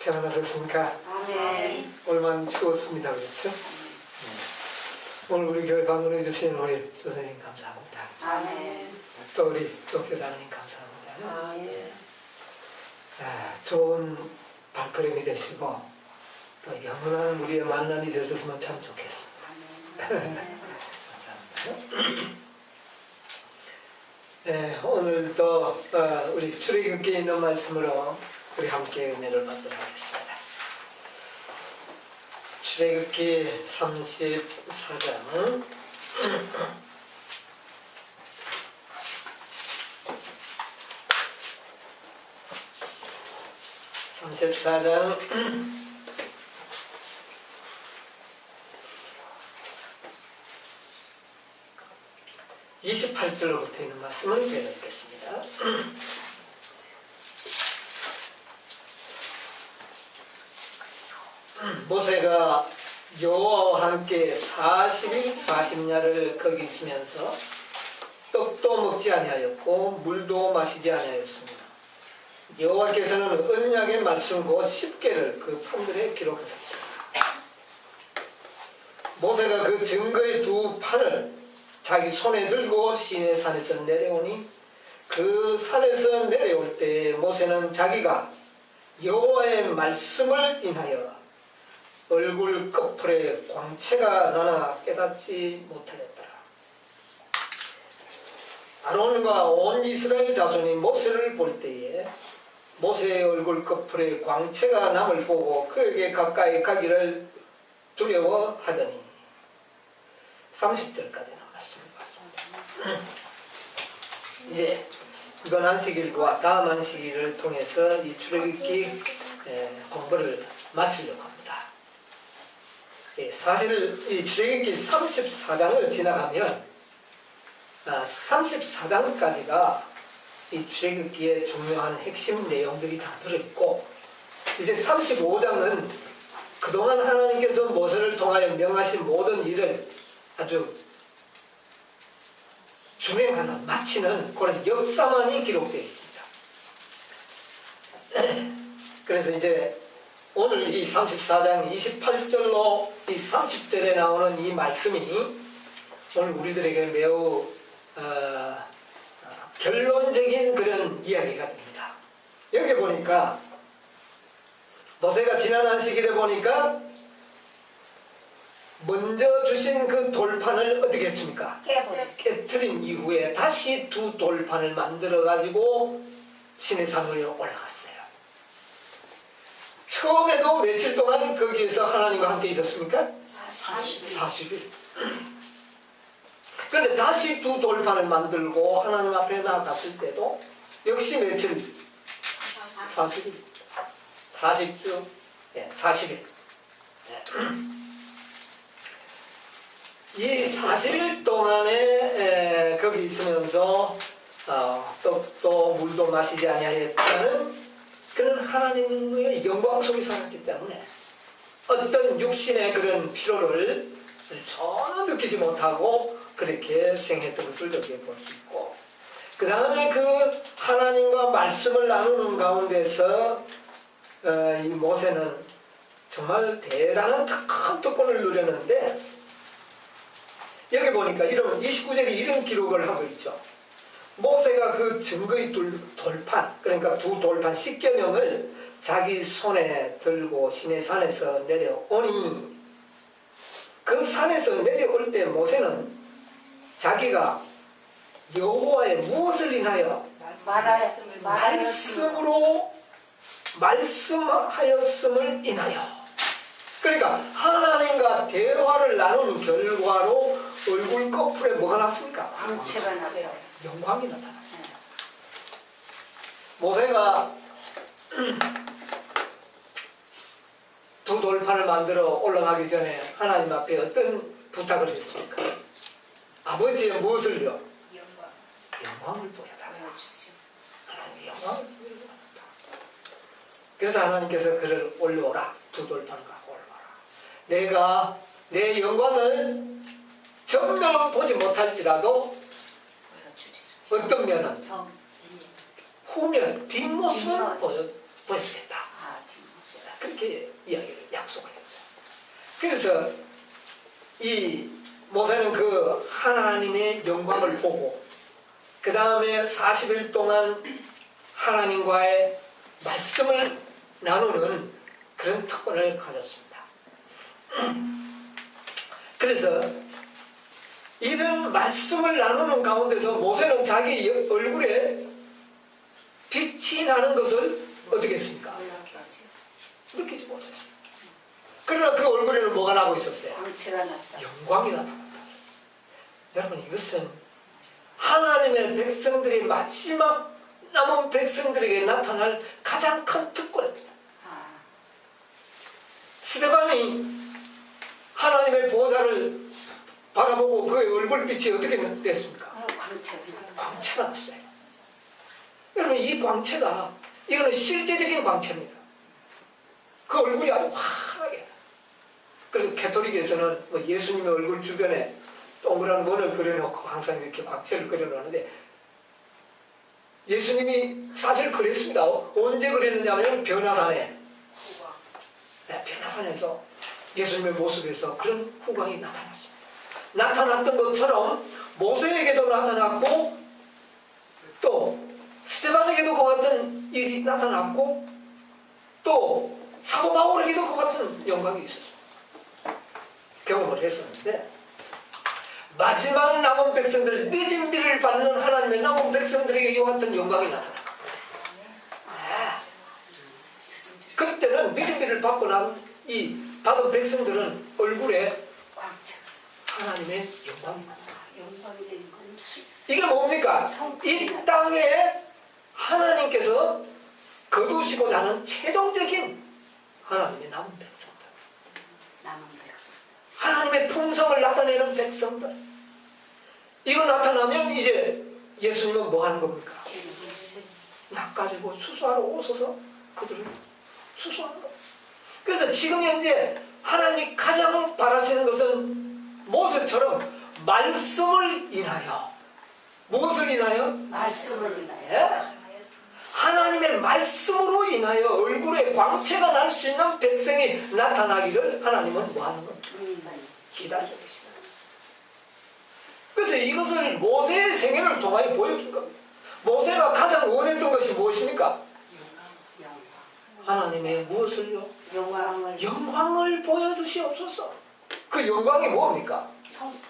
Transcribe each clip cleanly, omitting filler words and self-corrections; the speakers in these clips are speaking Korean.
평안하셨습니까? 아멘. 오늘만 추웠습니다. 그렇죠? 오늘 우리 교회 방문해 주신 우리 조선님 감사합니다. 아멘. 또 우리 dokte사님 감사합니다. 아멘. 좋은 발걸음이 되시고 또 영원한 우리의 만남이 되셨으면 참 좋겠습니다. 감사합니다. 네, 오늘도 우리 출애굽기에 있는 말씀으로 우리 함께 은혜를 받도록 하겠습니다. 출애굽기 34장 28절로부터 있는 말씀을 읽겠습니다. 모세가 여호와와 함께 40일 40야를 거기 있으면서 떡도 먹지 아니하였고 물도 마시지 아니하였습니다. 여호와께서는 언약의 말씀 곧 10개를 그 판들에 기록하셨습니다. 모세가 그 증거의 두 판을 자기 손에 들고 시내 산에서 내려오니 그 산에서 내려올 때 모세는 자기가 여호와의 말씀을 인하여 얼굴 끝풀에 광채가 나나 깨닫지 못하였더라. 아론과 온 이스라엘 자손이 모세를 볼 때에 모세의 얼굴 끝풀에 광채가 남을 보고 그에게 가까이 가기를 두려워하더니 30절까지는 말씀을 봤습니다. 이제 이번 안식일과 다음 안식일을 통해서 이 출애굽기 공부를 마치려고 합니다. 사실 이 출애굽기 34장을 지나가면 34장까지가 이 출애굽기의 중요한 핵심 내용들이 다 들어있고 이제 35장은 그동안 하나님께서 모세를 통하여 명하신 모든 일을 아주 준행하는 마치는 그런 역사만이 기록되어 있습니다. 그래서 이제 오늘 이 34장 28절로 이 30절에 나오는 이 말씀이 오늘 우리들에게 매우 결론적인 그런 이야기가 됩니다. 여기 보니까 모세가 지난 안식일에 보니까 먼저 주신 그 돌판을 어떻게 했습니까? 깨트린 이후에 다시 두 돌판을 만들어 가지고 시내산으로 올라갔어요. 처음에도 며칠 동안 거기에서 하나님과 함께 있었습니까? 40일. 그런데 다시 두 돌판을 만들고 하나님 앞에 나갔을 때도 역시 며칠? 40일. 40주? 40일. 이 40일 동안에 거기 있으면서 떡도 물도 마시지 아니하였다는 그는 하나님의 영광 속에 살았기 때문에 어떤 육신의 그런 피로를 전혀 느끼지 못하고 그렇게 생했던 것을 여기에 볼 수 있고 그 다음에 그 하나님과 말씀을 나누는 가운데서 이 모세는 정말 대단한 큰 특권을 누렸는데 여기 보니까 이런 29절에 이런 기록을 하고 있죠. 모세가 그 증거의 돌판, 그러니까 두 돌판 10계명을 자기 손에 들고 시내산에서 내려오니 그 산에서 내려올 때 모세는 자기가 여호와의 무엇을 인하여 말씀으로 말씀하였음을 인하여 그러니까 하나님과 대화를 나눈 결과로 얼굴 꺼풀에 뭐가 났습니까? 광채가 나요. 영광이 나타났습니다. 모세가 두 돌판을 만들어 올라가기 전에 하나님 앞에 어떤 부탁을 했습니까? 아버지의 무엇을요? 영광을 보여달라. 하나님의 영광을 보여달라. 그래서 하나님께서 그를 올려오라. 두 돌판을 갖고 올라와라. 내가 내 영광을 정면 보지 못할지라도 어떤 면은 후면 뒷모습을 보여주겠다. 그렇게 이야기를 약속을 했죠. 그래서 이 모세는 그 하나님의 영광을 보고 그 다음에 40일 동안 하나님과의 말씀을 나누는 그런 특권을 가졌습니다. 그래서 이런 말씀을 나누는 가운데서 모세는 자기 얼굴에 빛이 나는 것을 어떻게 했습니까? 느끼지 못했습니다. 그러나 그 얼굴에는 뭐가 나고 있었어요? 광채가 났다. 영광이 나타났다. 여러분, 이것은 하나님의 백성들이 마지막 남은 백성들에게 나타날 가장 큰 특권입니다. 아, 스데반이 하나님의 보호자를 바라보고 그의 얼굴빛이 어떻게 됐습니까? 광채가 났다. 광채가 났어요. 여러분, 이 광채가 이거는 실제적인 광채입니다. 그 얼굴이 아주 환하게. 그래서 가톨릭에서는 뭐 예수님의 얼굴 주변에 동그란 원을 그려놓고 항상 이렇게 광채를 그려놓는데, 예수님이 사실 그랬습니다. 언제 그랬느냐면 변화산에, 변화산에서 예수님의 모습에서 그런 후광이 나타났습니다. 나타났던 것처럼 모세에게도 나타났고 또 스데반에게도 그 같은 일이 나타났고 또 사도 바울에게도 그 같은 영광이 있었습니다. 경험을 했었는데, 마지막 남은 백성들, 늦은 비를 받는 하나님의 남은 백성들에게 이와 같은 영광이 나타납니다. 그때는 늦은 비를 받고 난 이 받은 백성들은 얼굴에 하나님의 영광이 나타납니다. 영광이 되는 건 이게 뭡니까? 이 땅에 하나님께서 거두시고자 하는 최종적인 하나님의 남은 백성들, 남은 백성. 하나님의 풍성을 나타내는 백성들. 이거 나타나면 이제 예수님은 뭐 하는 겁니까? 낚아지고 수수하러 오셔서 그들을 수수하는 겁니다. 그래서 지금 현재 하나님이 가장 바라시는 것은 모세처럼 말씀을 인하여, 무엇을 인하여? 말씀을 인하여. 예? 하나님의 말씀으로 인하여 얼굴에 광채가 날 수 있는 백성이 나타나기를 하나님은 뭐 하는 겁니까? 기다리고 계시다. 그래서 이것을 모세의 생애를 통하여 보여준 겁니다. 모세가 가장 원했던 것이 무엇입니까? 하나님의 무엇을요? 영광을 보여주시옵소서. 그 영광이 뭡니까? 성품.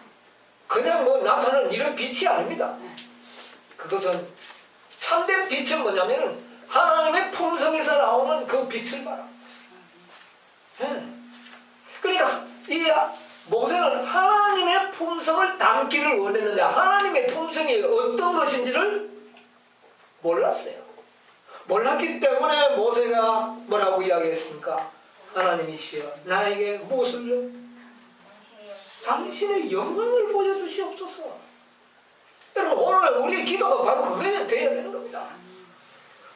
그냥 뭐 나타나는 이런 빛이 아닙니다. 그것은 참된 빛은 뭐냐면 하나님의 품성에서 나오는 그 빛을 봐라. 그러니까 이 모세는 하나님의 품성을 담기를 원했는데 하나님의 품성이 어떤 것인지를 몰랐어요. 몰랐기 때문에 모세가 뭐라고 이야기했습니까? 하나님이시여 나에게 무엇을요? 당신의 영광을 보여주시옵소서. 여러분, 오늘 우리의 기도가 바로 그게 되어야 되는 겁니다.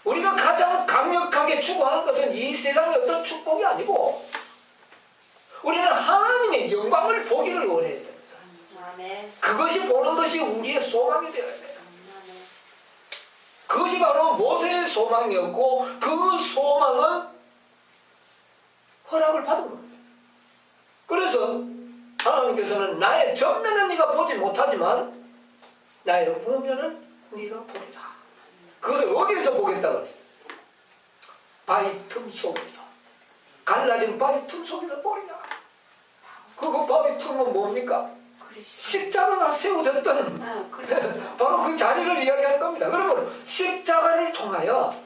우리가 가장 강력하게 추구하는 것은 이 세상의 어떤 축복이 아니고 우리는 하나님의 영광을 보기를 원해야 됩니다. 그것이 보는 것이 우리의 소망이 되어야 돼요. 그것이 바로 모세의 소망이었고 그 소망은 허락을 받은 겁니다. 그래서 하나님께서는 나의 전면은 네가 보지 못하지만 나의 후면은 네가 보리라. 그것을 어디에서 보겠다고 했어요? 바위 틈 속에서, 갈라진 바위 틈 속에서 보리라. 그 바위 틈은 뭡니까? 십자가가 세워졌던 바로 그 자리를 이야기하는 겁니다. 그러면 십자가를 통하여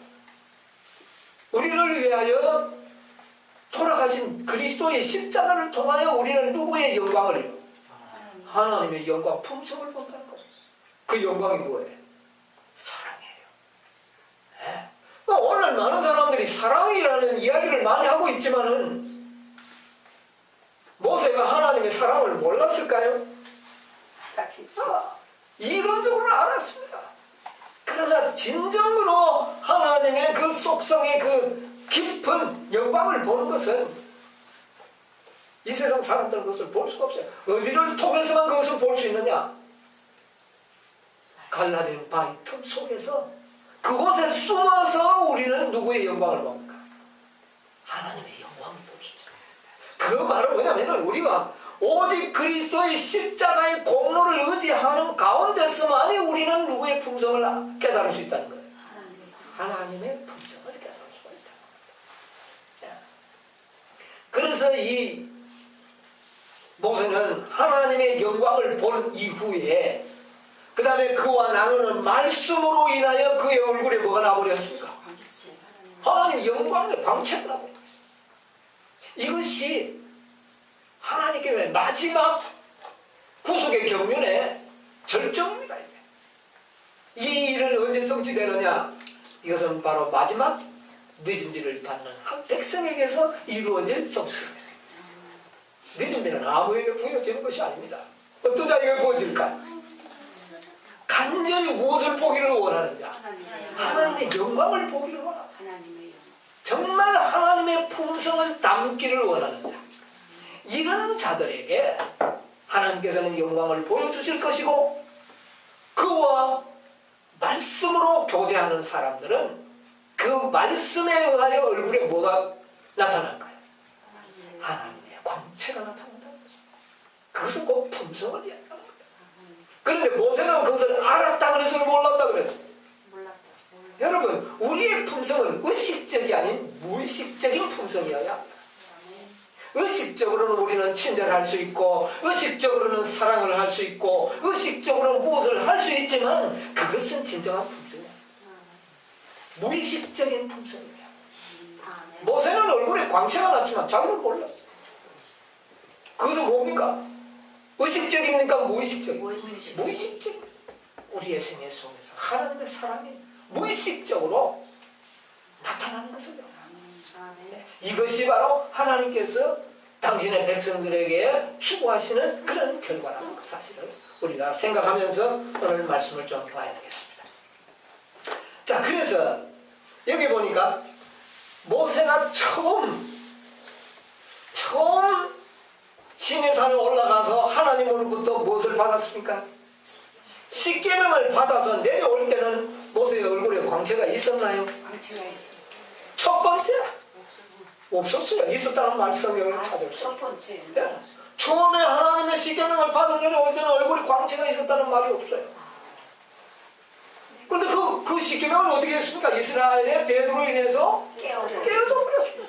우리를 위하여 돌아가신 그리스도의 십자가를 통하여 우리는 누구의 영광을? 하나님의 영광, 품성을 본다는 거예요. 그 영광이 뭐예요? 사랑이에요. 네? 오늘 많은 사람들이 사랑이라는 이야기를 많이 하고 있지만은 모세가 하나님의 사랑을 몰랐을까요? 이론적으로는 알았습니다. 그러나 진정으로 하나님의 그 속성의 그 깊은 영광을 보는 것은 이 세상 사람들은 그것을 볼 수가 없어요. 어디를 통해서만 그것을 볼 수 있느냐? 갈라진 바위 틈 속에서 그곳에 숨어서 우리는 누구의 영광을 봅니까? 하나님의 영광을 볼 수 있어요. 그 말은 뭐냐면 우리가 오직 그리스도의 십자가의 공로를 의지하는 가운데서만이 우리는 누구의 품성을 깨달을 수 있다는 거예요. 하나님의 품성을 깨달을 수가 있다. 그래서 이 모세는 하나님의 영광을 본 이후에 그 다음에 그와 나누는 말씀으로 인하여 그의 얼굴에 뭐가 나버렸습니까? 하나님의 영광의 광채가 나버렸어요. 이것이 하나님께 마지막 구속의 경륜의 절정입니다. 이 일은 언제 성취되느냐? 이것은 바로 마지막 늦은 비를 받는 한 백성에게서 이루어질 성취입니다. 늦은 비는 아무에게 부여지는 것이 아닙니다. 어떤 자에게 부여질까? 간절히 무엇을 보기를 원하는 자? 하나님의 영광을 보기를 원합니다. 정말 하나님의 품성을 담기를 원하는 자. 이런 자들에게 하나님께서는 영광을 보여주실 것이고 그와 말씀으로 교제하는 사람들은 그 말씀에 의하여 얼굴에 뭐가 나타날까요? 하나님의 광채가 나타난다는 거죠. 그것은 곧 품성을 이야기하는 거예요. 그런데 모세는 그것을 알았다 그래서 몰랐다 그랬어요. 여러분, 우리의 품성은 의식적이 아닌 무의식적인 품성이어야 합니다. 의식적으로는 우리는 친절할 수 있고 의식적으로는 사랑을 할 수 있고 의식적으로는 무엇을 할 수 있지만 그것은 진정한 품성이야. 무의식적인 품성이야. 모세는 얼굴에 광채가 났지만 자기는 몰랐어. 그것은 뭡니까? 의식적입니까? 무의식적입니까? 무의식적. 우리의 생애 속에서 하나님의 사랑이 무의식적으로 나타나는 것을 이것이 바로 하나님께서 당신의 백성들에게 추구하시는 그런 결과라는 그 사실을 우리가 생각하면서 오늘 말씀을 좀 봐야 되겠습니다. 자, 그래서 여기 보니까 모세가 처음 시내산에 올라가서 하나님으로부터 무엇을 받았습니까? 십계명을 받아서 내려올 때는 모세의 얼굴에 광채가 있었나요? 첫 번째 없었어요. 있었다는 말 성경을 찾을 수 없어요. 네. 처음에 하나님의 십계명을 받아 내려올 때는 얼굴에 광채가 있었다는 말이 없어요. 그런데 그 십계명을 어떻게 했습니까? 이스라엘의 배도로 인해서 깨어져 버렸어요.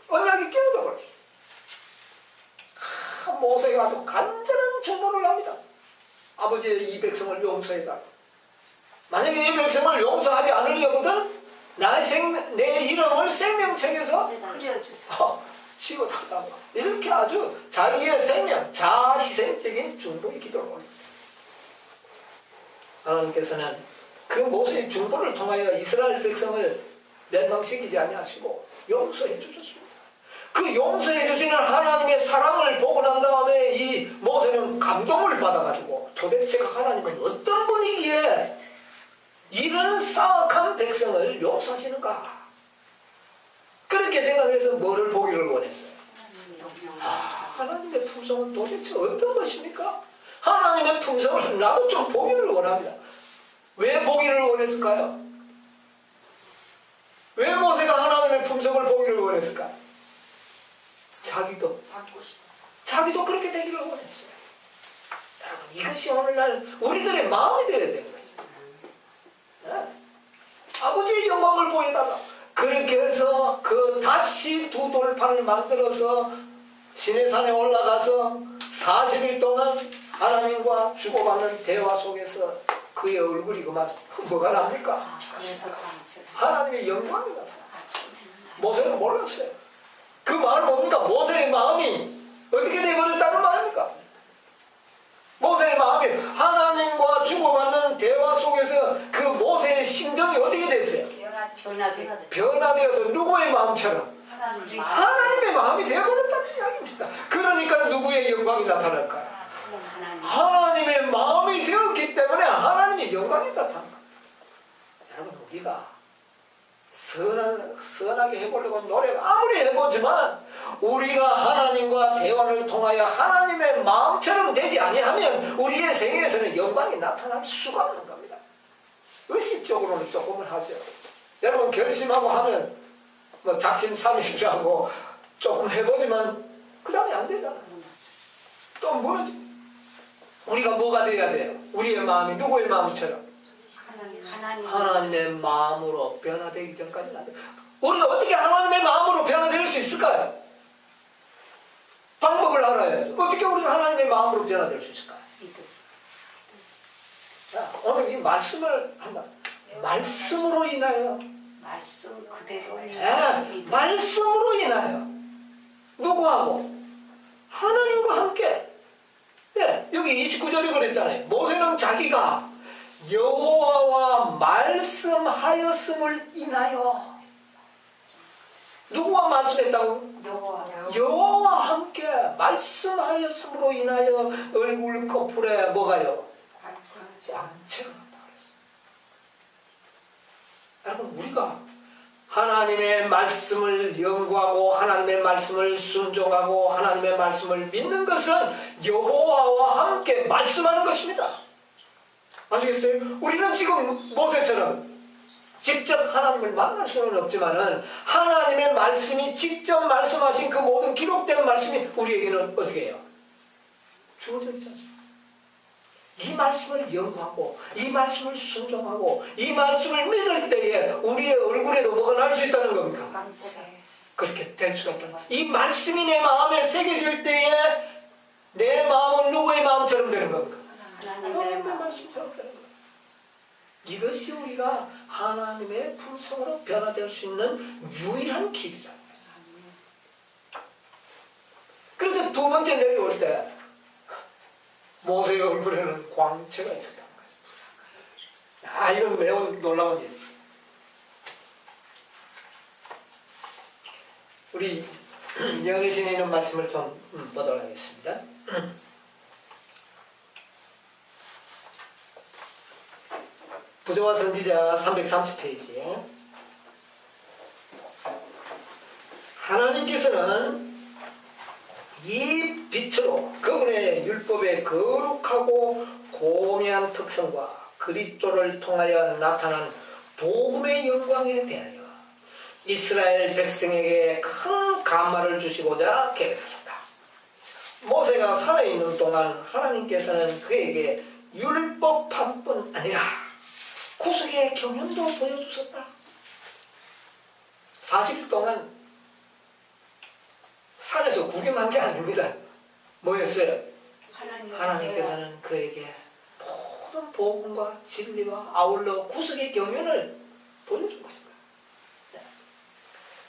언약이 깨어져 버렸어요. 모세가 아주 간절한 증거를 합니다. 아버지의 이 백성을 용서해달라. 만약에 이 백성을 용서하지 않으려거든 내 이름을 생명책에서 치워달라고. 이렇게 아주 자기의 생명, 자희생적인 중보의 기도를 올립니다. 하나님께서는 그 모세의 중보를 통하여 이스라엘 백성을 멸망시키지 아니하시고 용서해 주셨습니다. 그 용서해 주시는 하나님의 사랑을 보고 난 다음에 이 모세는 감동을 받아가지고 도대체 하나님은 어떤 분이기에 이런 사악한 백성을 용서하시는가? 그렇게 생각해서 뭐를 보기를 원했어요? 하나님의 품성은 도대체 어떤 것입니까? 하나님의 품성을 나도 좀 보기를 원합니다. 왜 보기를 원했을까요? 왜 모세가 하나님의 품성을 보기를 원했을까? 자기도 그렇게 되기를 원했어요. 여러분, 이것이 오늘날 우리들의 마음이 되어야 되는 거예요. 네? 아버지의 영광을 보여달라. 그렇게 해서 다시 두 돌판을 만들어서 시내산에 올라가서 40일 동안 하나님과 주고받는 대화 속에서 그의 얼굴이 그만 뭐가 납니까? 하나님의 영광이 나타나. 모세는 몰랐어요. 그 말은 뭡니까? 모세의 마음이 어떻게 되어버렸다는 말입니까? 모세의 마음이 하나님과 주고받는 대화 속에서 그 모세의 심정이 어떻게 됐어요? 변화되어서 누구의 마음처럼? 하나님의 마음이 되어버렸다는 이야기입니다. 그러니까 누구의 영광이 나타날까요? 하나님의 마음이 되었기 때문에 하나님의 영광이 나타납니다. 여러분, 우리가 선하게 해보려고 노력 아무리 해보지만 우리가 하나님과 대화를 통하여 하나님의 마음처럼 되지 아니하면 우리의 생애에서는 영광이 나타날 수가 없는 겁니다. 의식적으로는 조금은 하죠. 여러분, 결심하고 하면 뭐 작심삼일이라고 조금 해보지만 그 다음에 안 되잖아. 또 무너지. 우리가 뭐가 돼야 돼요? 우리의 마음이 누구의 마음처럼? 하나님의 마음으로 변화되기 전까지는 안 돼요. 우리가 어떻게 하나님의 마음으로 변화될 수 있을까요? 방법을 알아야죠. 어떻게 우리가 하나님의 마음으로 변화될 수 있을까요? 자, 오늘 이 말씀을 한번 말씀으로 인하여 말씀 그대로 말씀으로 인하여 누구하고? 하나님과 함께. 여기 29절이 그랬잖아요. 모세는 자기가 여호와와 말씀하였음을 인하여 누구와 말씀했다고? 여호와와 함께 말씀하였음으로 인하여 얼굴 커플에 뭐가요? 광채가 났다 그랬어요. 여러분 우리가 하나님의 말씀을 연구하고 하나님의 말씀을 순종하고 하나님의 말씀을 믿는 것은 여호와와 함께 말씀하는 것입니다. 아시겠어요? 우리는 지금 모세처럼 직접 하나님을 만날 수는 없지만은 하나님의 말씀이 직접 말씀하신 그 모든 기록된 말씀이 우리에게는 어떻게 해요? 주어져 있지 않습니까? 이 말씀을 연구하고 이 말씀을 순종하고 이 말씀을 믿을 때에 우리의 얼굴에도 뭐가 날 수 있다는 겁니까? 그렇게 될 수가 있다는 거예요. 이 말씀이 내 마음에 새겨질 때에 내 마음은 누구의 마음처럼 되는 겁니까? 하나님의 말씀처럼 되는 거예요. 이것이 우리가 하나님의 품성으로 변화될 수 있는 유일한 길이라는 거예요. 그래서 두 번째 내려올 때 모세의 얼굴에는 광채가 있었다는 거죠. 이건 매우 놀라운 일. 우리 영리신에 있는 말씀을 좀 보도록 하겠습니다. 부조와 선지자 330페이지. 하나님께서는 이 빛으로 그분의 율법의 거룩하고 고귀한 특성과 그리스도를 통하여 나타난 복음의 영광에 대하여 이스라엘 백성에게 큰 감화를 주시고자 계획하셨다. 모세가 산에 있는 동안 하나님께서는 그에게 율법판뿐 아니라 구속의 경륜도 보여주셨다. 40일 동안 산에서 구경한 게 아닙니다. 뭐였어요? 하나님께서는 그에게 모든 복음과 진리와 아울러 구속의 경륜을 보여준 것입니다.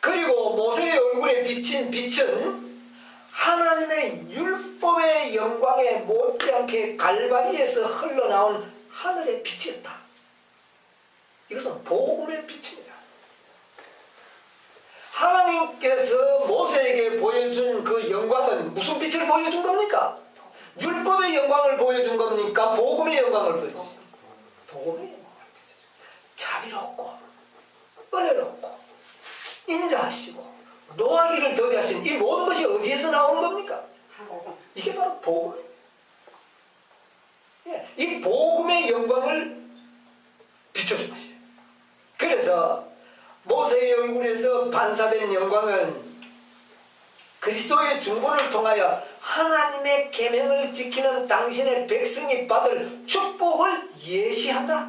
그리고 모세의 얼굴에 비친 빛은 하나님의 율법의 영광에 못지않게 갈바리에서 흘러나온 하늘의 빛이었다. 이것은 복음의 빛입니다. 하나님께서 모세에게 보여준 그 영광은 무슨 빛을 보여준 겁니까? 율법의 영광을 보여준 겁니까? 복음의 영광을 보여준 겁니까? 복음의 영광을 보여준. 자비롭고 은혜롭고 인자하시고 노하기를 더디하신 이 모든 것이 어디에서 나온 겁니까? 이게 바로 복음이에요. 이 복음의 영광을 비춰준 것이에요. 그래서 모세의 얼굴에서 반사된 영광은 그리스도의 중보를 통하여 하나님의 계명을 지키는 당신의 백성이 받을 축복을 예시한다.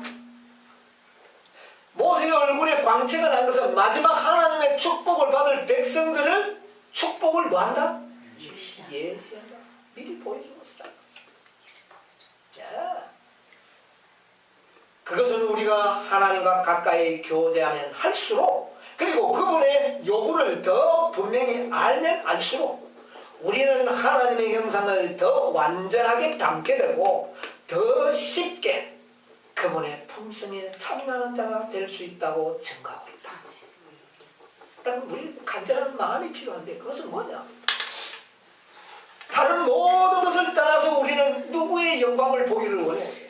모세의 얼굴에 광채가 난 것은 마지막 하나님의 축복을 받을 백성들을 축복을 뭐한다? 예시한다. 미리 보여준 것이다. 그것은 우리가 하나님과 가까이 교제하면 할수록 그리고 그분의 요구를 더 분명히 알면 알수록 우리는 하나님의 형상을 더 완전하게 담게 되고 더 쉽게 그분의 품성에 참여하는 자가 될 수 있다고 증거하고 있다. 그러면 우리 간절한 마음이 필요한데 그것은 뭐냐? 다른 모든 것을 떠나서 우리는 누구의 영광을 보기를 원해?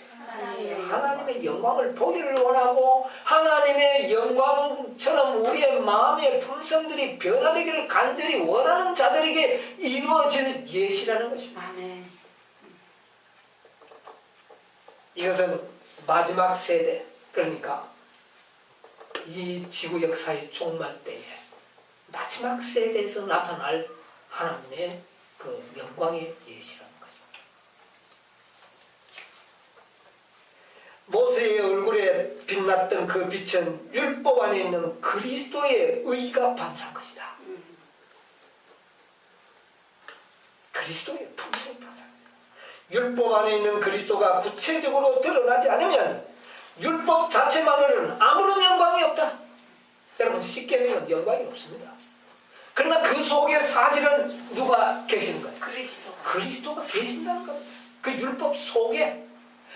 하나님의 영광을 보기를 원하고 하나님의 영광처럼 우리의 마음의 품성들이 변화되기를 간절히 원하는 자들에게 이루어질 예시라는 것입니다. 아멘. 이것은 마지막 세대, 그러니까 이 지구 역사의 종말 때에 마지막 세대에서 나타날 하나님의 그 영광의 예시라는 것입니다. 모세의 얼굴에 빛났던 그 빛은 율법 안에 있는 그리스도의 의가 반사한 것이다. 그리스도의 품성이 반사합니다. 율법 안에 있는 그리스도가 구체적으로 드러나지 않으면 율법 자체만으로는 아무런 영광이 없다. 여러분, 십계명은 영광이 없습니다. 그러나 그 속에 사실은 누가 계시는 거예요? 그리스도가 계신다는 겁니다. 그 율법 속에.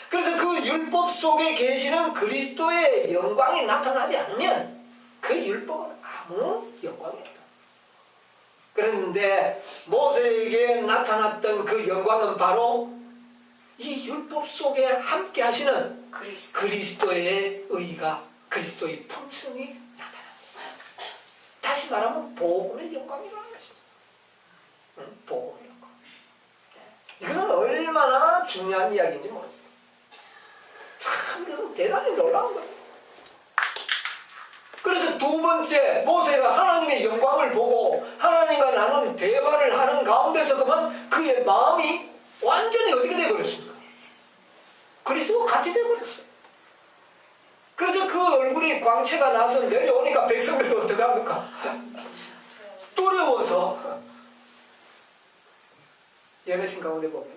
그래서 그 율법 속에 계시는 그리스도의 영광이 나타나지 않으면 그 율법은 아무 영광이 없다. 그런데 모세에게 나타났던 그 영광은 바로 이 율법 속에 함께 하시는 그리스도의 의가, 그리스도의 품성이 나타납니다. 다시 말하면 복음의 영광이라는 것이죠. 복음의 영광. 이것은 얼마나 중요한 이야기인지 모릅니다. 참, 이것은 대단히 놀라운 거예요. 그래서 두 번째, 모세가 하나님의 영광을 보고 하나님과 나눈 대화를 하는 가운데서 그만 그의 마음이 완전히 어떻게 되어버렸습니까? 그리스도와 같이 되어버렸어요. 그래서 그 얼굴이 광채가 나서 내려오니까 백성들이 어떻게 합니까? 두려워서. 예배신 가운데 보면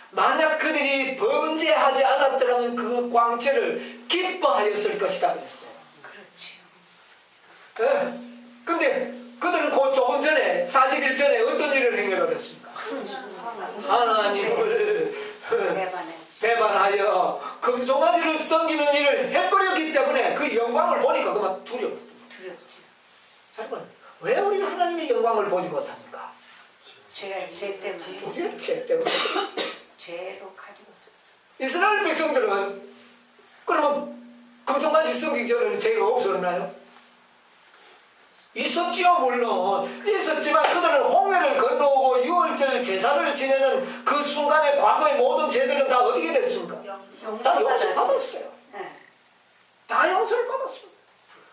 만약 그들이 범죄하지 않았더라면 그 광채를 기뻐하였을 것이다 그랬어요. 네. 근데 그들은 그 조금 전에 40일 전에 어떤 일을 행하려고 했습니까? 하나님을 배반하여 금송아지를 섬기는 일을 해버렸기 때문에 그 영광을 보니까 그만 두렵지. 여러분, 왜 우리가 하나님의 영광을 보지 못합니까? 죄 때문에. 우리의 죄 때문에. 죄로 가리워졌어. 이스라엘 백성들은 그러면 금송아지 섬기기 전에는 죄가 없었나요? 있었지요. 물론 있었지만 그들은 홍해를 건너오고 유월절 제사를 지내는 그 순간에 과거의 모든 죄들은 다 어떻게 됐습니까? 다 용서를 받았어요. 네. 다 용서를 받았습니다.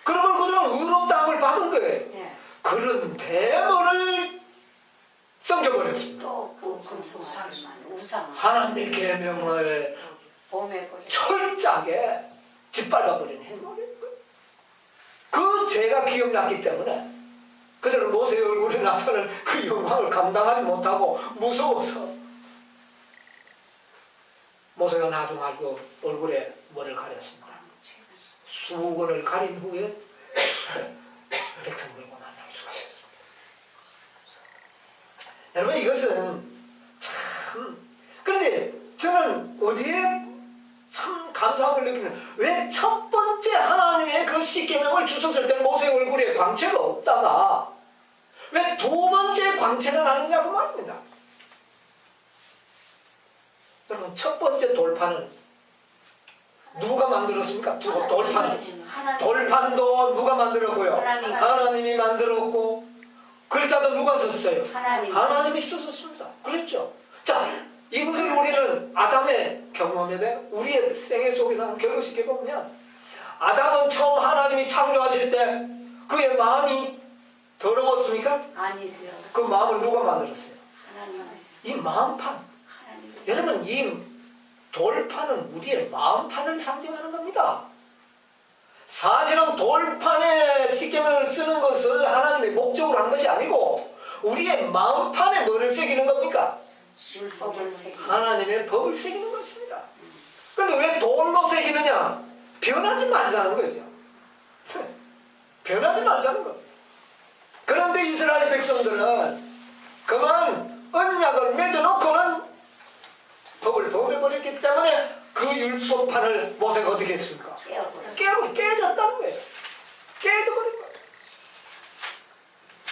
그러면 그들은 의롭다함을 받은 거예요. 네. 그런데 뭐를 섬겨버렸습니다. 또 우상 하나님의 계명을 철저하게 짓밟아버리는 행동이에요. 그 죄가 기억났기 때문에 그들은 모세의 얼굴에 나타나는 그 영광을 감당하지 못하고 무서워서 모세가 나중 알고 얼굴에 뭐를 가렸습니까? 수건을 가린 후에 백성들과 만날 수가 있었습니다. 여러분, 이것은 참, 그런데 저는 어디에 참 감사함을 느끼는, 왜 첫 번째 하나님의 그 십계명을 주셨을 때는 모세의 얼굴에 광채가 없다가 왜 두 번째 광채가 나느냐고 말입니다. 여러분, 첫 번째 돌판은 누가 만들었습니까? 돌판도 누가 만들었고요? 하나님이 만들었고, 글자도 누가 썼어요? 하나님이 썼습니다. 그랬죠? 자, 이것을 우리는 아담의 경험에 우리의 생애 속에서 한번 결혼시켜 보면, 아담은 처음 하나님이 창조하실 때 그의 마음이 더러웠습니까? 아니죠. 그 마음을 누가 만들었어요? 하나님. 이 마음판. 여러분, 이 돌판은 우리의 마음판을 상징하는 겁니다. 사실은 돌판에 십계명을 쓰는 것을 하나님의 목적으로 한 것이 아니고 우리의 마음판에 뭐를 새기는 겁니까? 하나님의 법을 새기는 것입니다. 그런데 왜 돌로 새기느냐? 변하지 말자는 거죠. 변하지 말자는 겁니다. 그런데 이스라엘 백성들은 그만 언약을 맺어놓고는 법을 범해버렸기 때문에 그 율법판을 모세가 어떻게 했습니까? 깨졌다는 거예요. 깨져버린 거예요.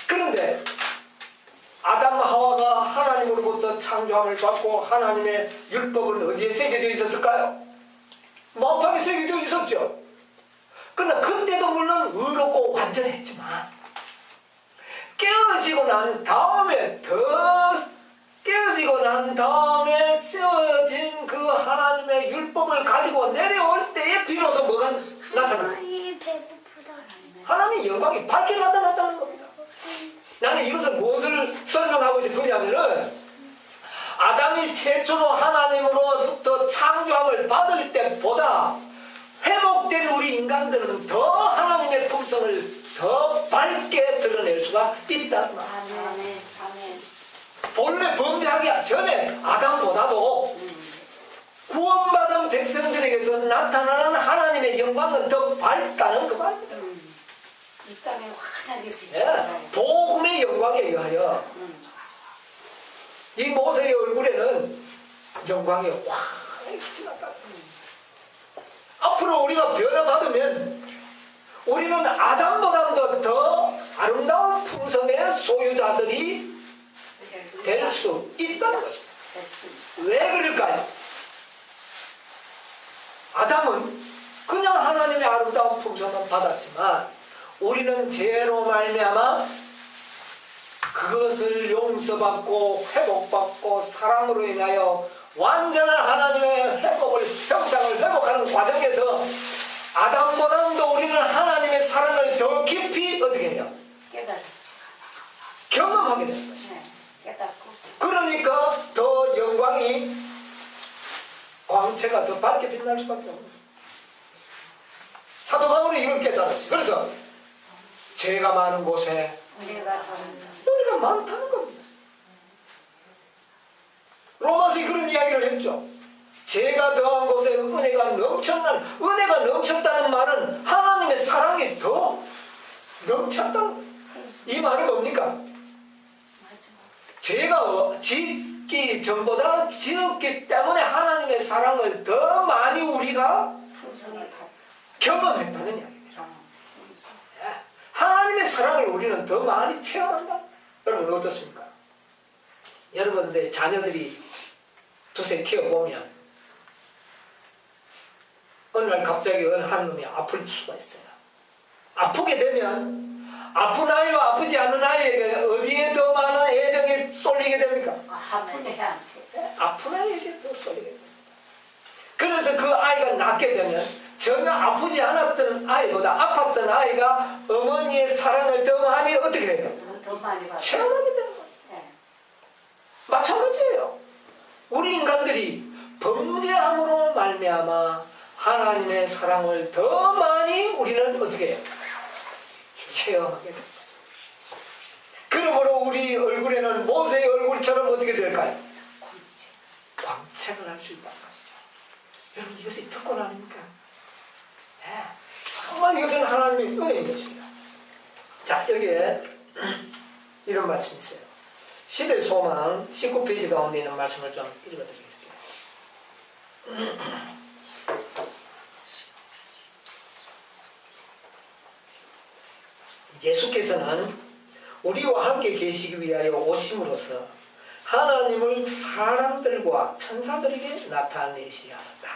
그런데 아담 하와가 하나님으로부터 창조함을 받고 하나님의 율법은 어디에 새겨져 있었을까요? 마음판에 새겨져 있었죠. 그러나 그때도 물론 의롭고 완전했지만 깨어지고 난 다음에 세워진 그 하나님의 율법을 가지고 내려올 때에 비로소 뭐가 나타납니다. 하나님의 영광이 밝게 나타났다는 겁니다. 나는 이것을 무엇을 설명하고 싶으냐면은 아담이 최초로 하나님으로부터 창조함을 받을 때보다 회복된 우리 인간들은 더 하나님의 품성을 더 밝게 드러낼 수가 있다는 말. 아멘. 아멘. 본래 범죄하기 전에 아담보다도 구원받은 백성들에게서 나타나는 하나님의 영광은 더 밝다는 그 말입니다. 이 땅에 환하게 빛이 예, 나요. 복음의 영광에 의하여 이 모세의 얼굴에는 영광이 환하게 빛이 났다. 앞으로 우리가 변화받으면 우리는 아담보다도 더 아름다운 품성의 소유자들이 될 수 있다는 것입니다. 왜 그럴까요? 아담은 그냥 하나님의 아름다운 품성은 받았지만 우리는 죄로 말미암아 그것을 용서받고 회복받고 사랑으로 인하여 완전한 하나님의 회복을 형상을 회복하는 과정에서 아담보다도 우리는 하나님의 사랑을 더 깊이 어떻게 해요? 깨달았지. 경험하게 되는 것이죠. 네. 깨닫고. 그러니까 더 영광이 광채가 더 밝게 빛날 수밖에 없는 거예요. 사도 바울이 이걸 깨달았어요. 그래서 죄가 많은 곳에 은혜가 더한다. 은혜가 많다는 겁니다. 로마서에 그런 이야기를 했죠. 죄가 더한 곳에 은혜가 넘쳤다는 말은 하나님의 사랑이 더 넘쳤다는 거예요. 이 말은 뭡니까? 맞아. 죄가 짓기 전보다 지었기 때문에 하나님의 사랑을 더 많이 우리가 품성이 받. 경험했다는 이야기입니다. 경험. 품성. 예. 하나님의 사랑을 우리는 더 많이 체험한다. 여러분 어떻습니까? 여러분들의 자녀들이 두세 키워보면 어느 날 갑자기 어느 한 놈이 아플 수가 있어요. 아프게 되면 아픈 아이와 아프지 않은 아이에게 어디에 더 많은 애정이 쏠리게 됩니까? 아픈 애한테. 아픈 아이에게 더 쏠리게 됩니다. 그래서 그 아이가 낳게 되면 전혀 아프지 않았던 아이보다 아팠던 아이가 어머니의 사랑을 더 많이 어떻게 해요? 더 많이 받아. 체험하게 되는 거예요. 네. 마찬가지예요. 우리 인간들이 범죄함으로 말미암아 하나님의 사랑을 더 많이 우리는 어떻게 해요? 체험하게 됩니다. 그러므로 우리 얼굴에는 모세의 얼굴처럼 어떻게 될까요? 광채가 날 수 있다는 것이죠. 여러분 이것이 특권 아닙니까? 네. 정말 이것은 하나님의 은혜인 것입니다. 자, 여기에 이런 말씀이 있어요. 시대 소망 19페이지 가운데 있는 말씀을 좀 읽어드리겠습니다. 예수께서는 우리와 함께 계시기 위하여 오심으로써 하나님을 사람들과 천사들에게 나타내시려 하셨다.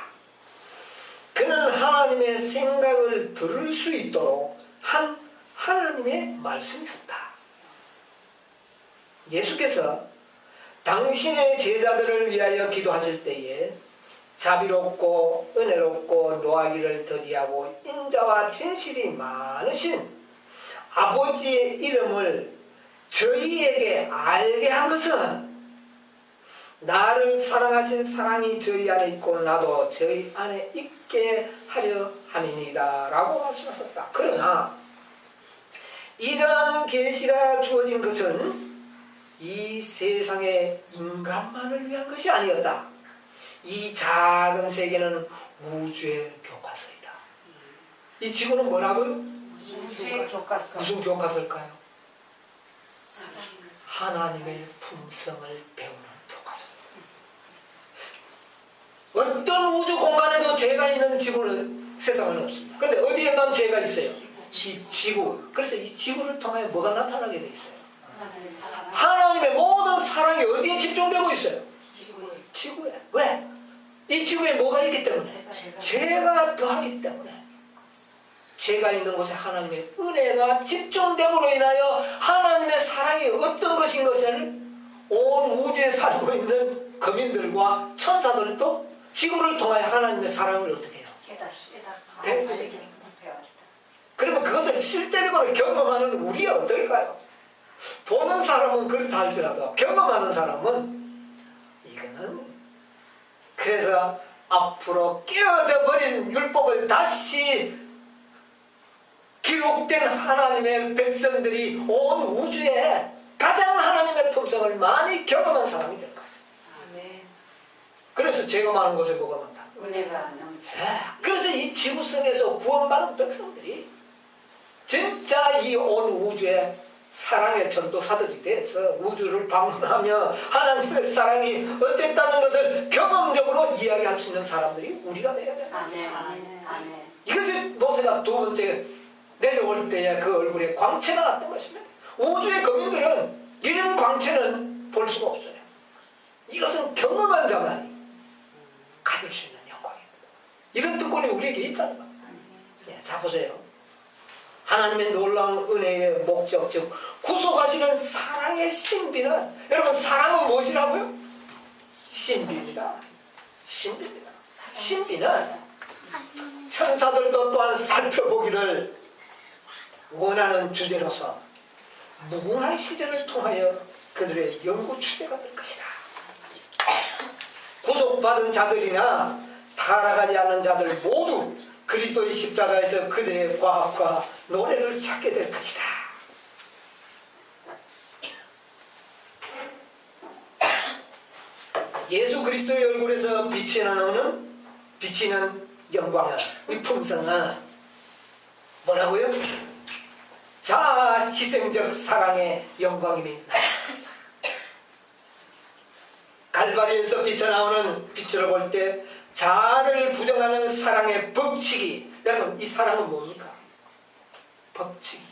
그는 하나님의 생각을 들을 수 있도록 한 하나님의 말씀이었다. 예수께서 당신의 제자들을 위하여 기도하실 때에 자비롭고 은혜롭고 노하기를 더디하고 인자와 진실이 많으신 아버지의 이름을 저희에게 알게 한 것은 나를 사랑하신 사랑이 저희 안에 있고 나도 저희 안에 있게 하려 함이니이다 라고 말씀하셨다. 그러나 이러한 계시가 주어진 것은 이 세상의 인간만을 위한 것이 아니었다. 이 작은 세계는 우주의 교과서이다. 이 지구는 뭐라고요? 우주의 교과서. 무슨 교과서일까요? 사랑. 하나님의 품성을 배우는 교과서. 어떤 우주 공간에도 죄가 있는 지구는 세상은 없습니다. 그런데 어디에만 죄가 있어요? 지구. 그래서 이 지구를 통해 뭐가 나타나게 돼 있어요? 하나님의 사랑. 하나님의 모든 사랑이 어디에 집중되고 있어요? 지구에. 지구에. 왜? 이 지구에 뭐가 있기 때문에? 죄가 더하기 때문에. 죄가 있는 곳에 하나님의 은혜가 집중됨으로 인하여 하나님의 사랑이 어떤 것인 것을 온 우주에 살고 있는 거민들과 천사들도 지구를 통하여 하나님의 사랑을 어떻게 해요? 깨닫고. 그러면 그것을 실제적으로 경험하는 우리가 어떨까요? 보는 사람은 그렇다 할지라도 경험하는 사람은 이거는, 그래서 앞으로 깨어져 버린 율법을 다시 기록된 하나님의 백성들이 온 우주에 가장 하나님의 품성을 많이 경험한 사람이 될 거예요. 아멘. 그래서 제가 많은 곳에 뭐가 많다. 은혜가 넘쳐. 그래서 이 지구성에서 구원받은 백성들이 진짜 이 온 우주에 사랑의 전도사들이 돼서 우주를 방문하며 하나님의 사랑이 어땠다는 것을 경험적으로 이야기할 수 있는 사람들이 우리가 되어야 된다. 아멘. 아멘. 아멘. 이것이 모세가 두 번째 내려올 때에 그 얼굴에 광채가 났던 것입니다. 우주의 거민들은 이런 광채는 볼 수가 없어요. 이것은 경험한 자만이 가질 수 있는 영광입니다. 이런 특권이 우리에게 있다는 겁니다. 자 보세요. 하나님의 놀라운 은혜의 목적, 즉 구속하시는 사랑의 신비는, 여러분 사랑은 무엇이라고요? 신비입니다. 신비입니다. 신비는 천사들도 또한 살펴보기를 원하는 주제로서 무궁한 시대를 통하여 그들의 연구 주제가 될 것이다. 구속받은 자들이나 타락하지 않는 자들 모두 그리스도의 십자가에서 그들의 과학과 노래를 찾게 될 것이다. 예수 그리스도의 얼굴에서 빛이 나오는 비치는 영광은, 이 품성은 뭐라고요? 자아 희생적 사랑의 영광임이 갈바리에서 비쳐나오는 빛으로 볼 때 자아를 부정하는 사랑의 법칙이, 여러분 이 사랑은 뭡니까? 법칙.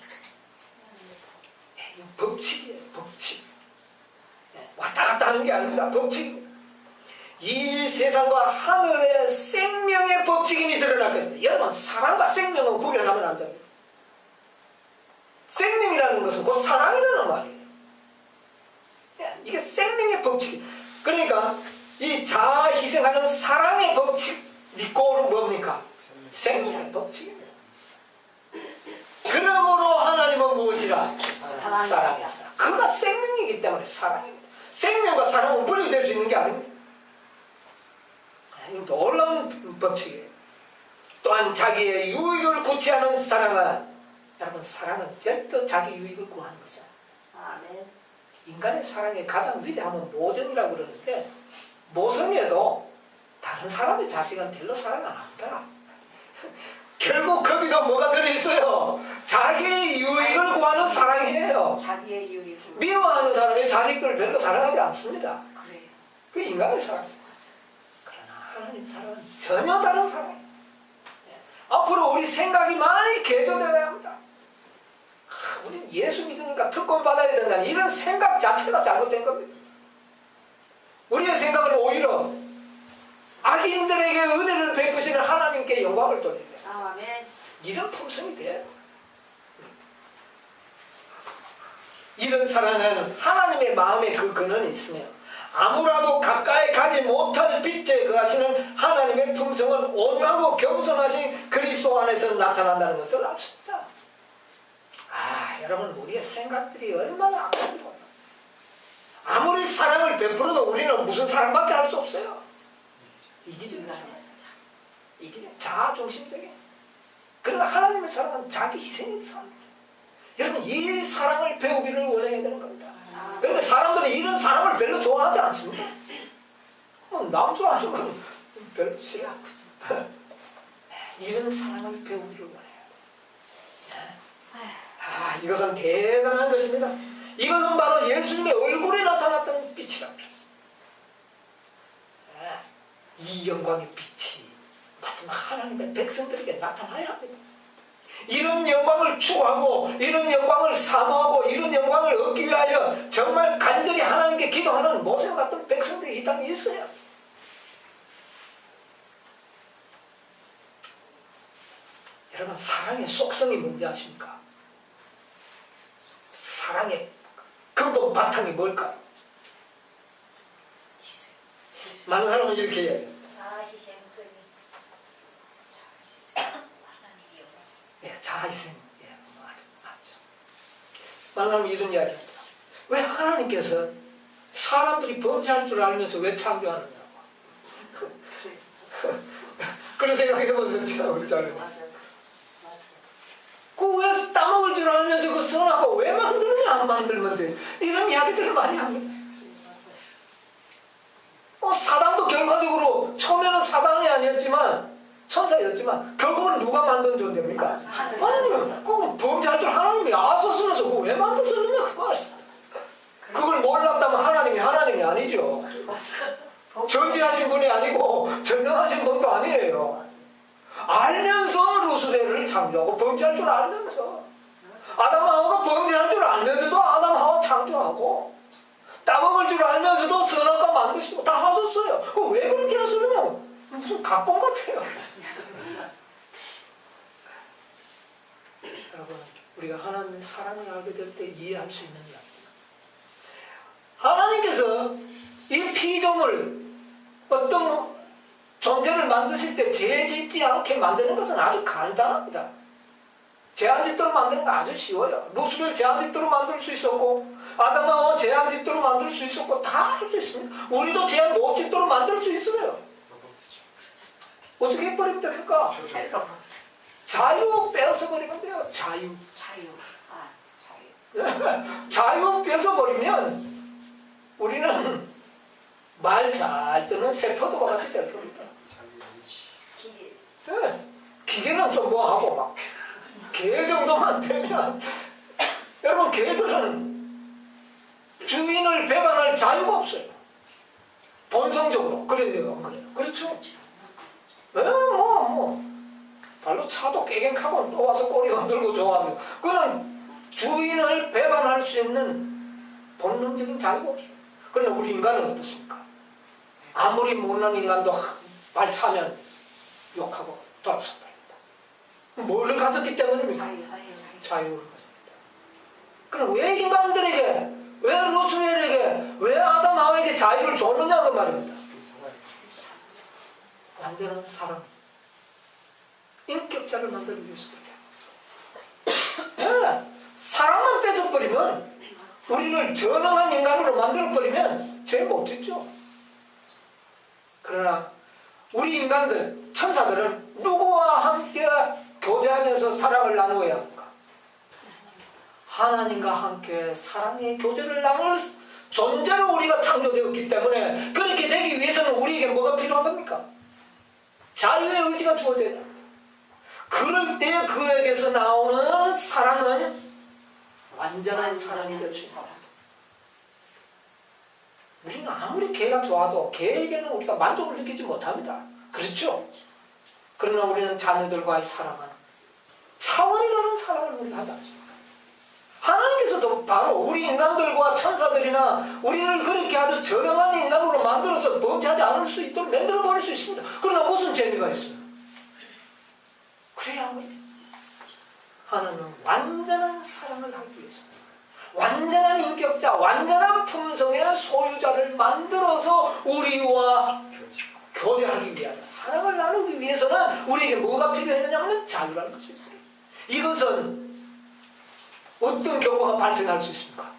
법칙이에요. 법칙. 왔다 갔다 하는 게 아닙니다. 법칙입니다. 이 세상과 하늘의 생명의 법칙임이 드러날 것입니다. 여러분 사랑과 생명은 구별하면 안 됩니다. 생명이라는 것은 곧 사랑이라는 말이에요. 이게 생명의 법칙. 그러니까 이 자아 희생하는 사랑의 법칙 믿고는 뭡니까? 생명의 법칙입니다. 그러므로 하나님은 무엇이라? 사랑이시라. 그가 생명이기 때문에 사랑입니다. 생명과 사랑은 분리될 수 있는 게 아닙니다. 놀라운 법칙이에요. 또한 자기의 유익을 구취하는 사랑은, 여러분 사랑은 절대 자기 유익을 구하는 거죠. 아멘. 인간의 사랑의 가장 위대함은 모정이라고 그러는데, 모성애도 다른 사람의 자식은 별로 사랑 안 합니다. 결국 거기도 뭐가 들어있어요? 자기의 유익을 구하는 사랑이에요. 자기의 유익을. 미워하는 사람의 자식들을 별로 사랑하지 않습니다. 그래요. 그 인간의 사랑입니다. 그러나 하나님 사랑은 전혀 다른 사랑이에요. 앞으로 우리 생각이 많이 개조되어야 합니다. 우리는 예수 믿으니까 특권 받아야 된다는 이런 생각 자체가 잘못된 겁니다. 우리의 생각은 오히려 악인들에게 은혜를 베푸시는 하나님께 영광을 돌립니다. 아멘. 이런 품성이 돼요. 이런 사랑은 하나님의 마음에 그 근원이 있으며 아무라도 가까이 가지 못할 빛에 거하시는 하나님의 품성은 온유하고 겸손하신 그리스도 안에서 나타난다는 것을 알 수 있다. 여러분 우리의 생각들이 얼마나 악하고 아무리 사랑을 베풀어도 우리는 무슨 사랑밖에 할 수 없어요. 이기적인 사랑. 이기적, 자아중심적인. 그러나 하나님의 사랑은 자기 희생인 사랑. 여러분 이 사랑을 배우기를 원해야 되는 겁니다. 그런데 사람들은 이런 사랑을 별로 좋아하지 않습니다. 남 좋아하는 건 별로 싫어. 이런 사랑을 배우기를 원해요. 이것은 대단한 것입니다. 이것은 바로 예수님의 얼굴에 나타났던 빛이라고 그랬어요. 이 영광의 빛이 마지막 하나님의 백성들에게 나타나야 합니다. 이런 영광을 추구하고 이런 영광을 사모하고 이런 영광을 얻기 위하여 정말 간절히 하나님께 기도하는 모세와 같은 백성들이 이 땅에 있어요. 여러분 사랑의 속성이 뭔지 아십니까? 사랑의 근본 바탕이 뭘까요? 많은 사람은 이렇게 이야기해요. 자아희생적인. 자아희생. 맞죠. 많은 사람은 이런 이야기합니다. 왜 하나님께서 사람들이 범죄할 줄 알면서 왜 창조하느냐고. 그런 생각해보세요. 그렇잖아요. 맞아요. 왜 따먹을 줄 알면서 그 선악과 왜 만드느냐, 안 만들면 돼. 이런 이야기들을 많이 합니다. 사단도 결과적으로 처음에는 사단이 아니었지만 천사였지만 결국은 누가 만든 존재입니까? 하나님은. 그건 범죄할 줄 하나님이 아서쓰면서 그거 왜 만들었느냐 그 말. 그걸 몰랐다면 하나님이 아니죠. 전지하신 분이 아니고 전능하신 분도 아니에요. 알면서 루스벨을 창조하고 범죄할 줄 알면서 아담하와가 범죄할 줄 알면서도 아담하와 창조하고 따먹을 줄 알면서도 선악과 만드시고 다 하셨어요. 그럼 왜 그렇게 하시느냐? 무슨 각본 같아요. 여러분, 우리가 하나님의 사랑을 알게 될 때 이해할 수 있는 이야기입니다. 하나님께서 이 피조물 어떤 존재를 만드실 때 죄 짓지 않게 만드는 것은 아주 간단합니다. 제한짓도로 만드는 거 아주 쉬워요. 루스벨 제한짓도로 만들 수 있었고 아담하와 제한짓도로 만들 수 있었고 다 할 수 있습니다. 우리도 제한모집도로 만들 수 있어요. 어떻게 해버리면 됩니까? 자유 빼앗아버리면 돼요. 자유. 자유 뺏어버리면 우리는 말 잘 듣는 세포도와 같이 될 겁니다. 네. 기계는 좀 뭐하고 막 개 정도만 되면 여러분 개들은 주인을 배반할 자유가 없어요. 본성적으로 그래요, 안 그래요? 그렇죠? 네, 발로 차도 깨갱하고 또 와서 꼬리 흔들고 좋아하면 그는 주인을 배반할 수 있는 본능적인 자유가 없어요. 그러나 우리 인간은 어떻습니까? 아무리 못난 인간도 발 차면 욕하고 돌아섭니다. 뭐를 가졌기 때문입니까? 자유를 가졌습니다. 그럼 왜 인간들에게, 왜 루스벨에게, 왜 아담 하와에게 자유를 줬느냐 그 말입니다. 완전한 사랑, 인격자를 만들기 위해서입니다. 네. 사랑만 뺏어버리면 우리를 전능한 인간으로 만들어버리면 죄 못 짓죠. 그러나 우리 인간들, 천사들은 누구와 함께 교제하면서 사랑을 나누어야 합니까? 하나님과 함께 사랑의 교제를 나눌 존재로 우리가 창조되었기 때문에 그렇게 되기 위해서는 우리에게 뭐가 필요한 겁니까? 자유의 의지가 주어져야 합니다. 그럴 때 그에게서 나오는 사랑은 완전한 사랑이 될 수 있습니다. 우리는 아무리 개가 좋아도 개에게는 우리가 만족을 느끼지 못합니다. 그렇죠? 그러나 우리는 자녀들과의 사랑은 차원이 다른 사랑을 우리가 하지 않습니까? 하나님께서도 바로 우리 인간들과 천사들이나 우리를 그렇게 아주 저명한 인간으로 만들어서 범죄하지 않을 수 있도록 만들어버릴 수 있습니다. 그러나 무슨 재미가 있어요? 그래야 합니다. 하나님은 완전한 사랑을 하기 위해서 완전한 인격자, 완전한 품성의 소유자를 만들어서 우리와 교제하기 위하여 사랑을 나누기 위해서는 우리에게 뭐가 필요했느냐 하면 자유라는 것입니다. 이것은 어떤 경우가 발생할 수 있습니까?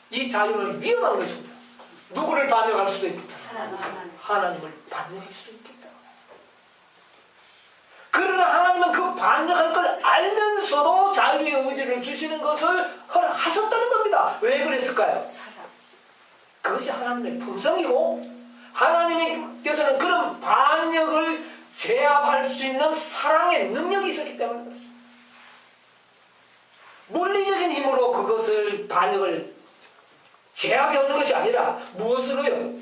이 자유는 위험한 것입니다. 누구를 반역할 수도 있습니다. 하나님을 반역할 수도 있겠다. 그러나 하나님은 그 반역할 걸 알면서도 자유의 의지를 주시는 것을 허락하셨다는 겁니다. 왜 그랬을까요? 그것이 하나님의 품성이고 하나님께서는 그런 반역을 제압할 수 있는 사랑의 능력이 있었기 때문에 그렇습니다. 물리적인 힘으로 그것을 반역을 제압해오는 것이 아니라 무엇으로요?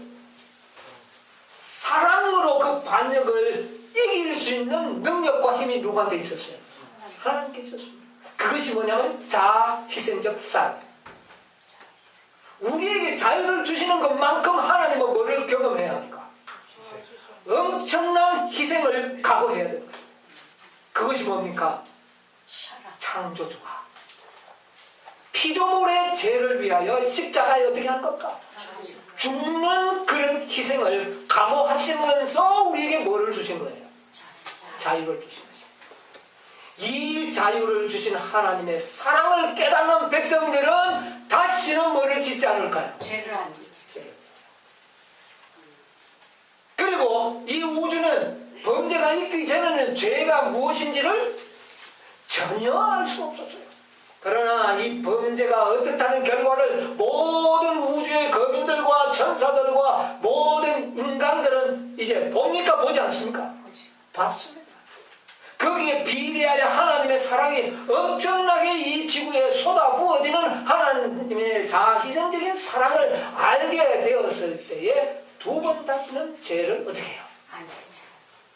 사랑으로 그 반역을 이길 수 있는 능력과 힘이 누구한테 있었어요? 하나님께 있었습니다. 그것이 뭐냐면 자희생적 사랑. 우리에게 자유를 주시는 것만큼 하나님은 뭐를 경험해야 합니까? 엄청난 희생을 각오해야 됩니다. 그것이 뭡니까? 창조주가 피조물의 죄를 위하여 십자가에 어떻게 한 겁니까? 죽는 그런 희생을 각오하시면서 우리에게 뭐를 주신 거예요? 자유를 주신 것입니다. 이 자유를 주신 하나님의 사랑을 깨닫는 백성들은 다시 다시는 뭐를 짓지 않을까요? 죄를 안 짓지. 그리고 이 우주는 범죄가 있기 전에는 죄가 무엇인지를 전혀 알 수가 없었어요. 그러나 이 범죄가 어떻다는 결과를 모든 우주의 거민들과 천사들과 모든 인간들은 이제 봅니까? 보지 않습니까? 봤습니다. 거기에 비례하여 하나님의 사랑이 엄청나게 이 지구에 쏟아부어지는 하나님의 자희생적인 사랑을 알게 되었을 때에 두 번 다시는 죄를 어떻게 해요? 안 짓지.